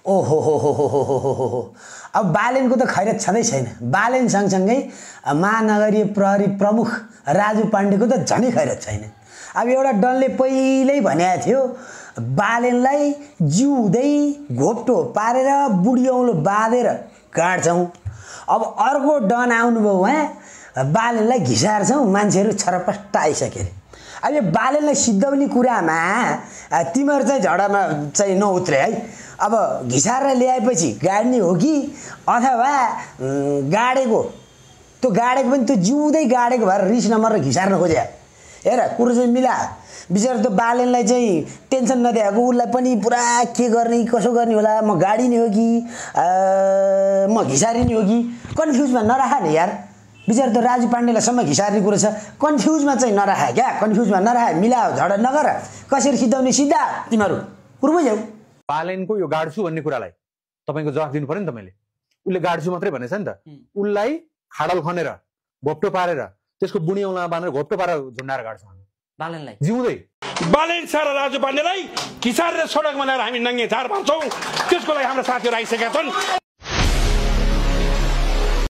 ओहो हो हो हो हो हो हो हो अब बालेनको त खैरत छँदै छैन। बालेन सँगसँगै महानगरीय प्रहरी प्रमुख राजु पाण्डेको त झनै खैरत छैन। अब एउटा डनले पहिल्यै भनेको थियो बालेनलाई जिउँदै घोप्टो पारेर बुढी औँलो बाँधेर गाड्छौँ। अब अर्को डन आउनुभयो उहाँ बालेनलाई घिसार्छौँ, मान्छेहरू छरपस्ट आइसके अरे। अब यो बालेनलाई सिद्धाउने कुरामा तिमीहरू चाहिँ झगडामा चाहिँ नउत्रे है। अब घिसारेर ल्याएपछि गाड्ने हो कि अथवा गाडेको त्यो गाडेको पनि त्यो जिउँदै गाडेको भएर रिस नमरेर घिसार्न खोज्या। हेर कुरो चाहिँ मिला बिचारा त्यो बालेनलाई चाहिँ टेन्सन नदिएको उसलाई पनि पुरा के गर्ने कसो गर्ने होला, म गाडिने हो कि म घिसारिने हो कि कन्फ्युजमा नराख नि यार। बिचारा त्यो राजु पाण्डेलाई सम्म घिसार्ने कुरो छ, कन्फ्युजमा चाहिँ नराख क्या, कन्फ्युजमा नराख, मिला झगडा नगर। कसरी सिद्धाउने सिद्धा तिमीहरू कुरो बुझ्यौ। बालेनको यो गाड्छु भन्ने कुरालाई तपाईको जवाफ दिनु पर्यो नि तपाईले। उसले गाड्छु मात्रै भनेछ नि त, उसलाई खाडल खनेर घोप्टो पारेर त्यसको बुढी औँलामा बाँधेर घोप्टो पारेर झुन्डाएर गाड्छ बालेनलाई जिउँदै। बालेन सर राजु पाण्डेलाई घिसारेर सडकमा ल्याएर हामी नङ्गे झार पार्छौँ। त्यसको लागि हाम्रो साथीहरू आइसकेका छन्।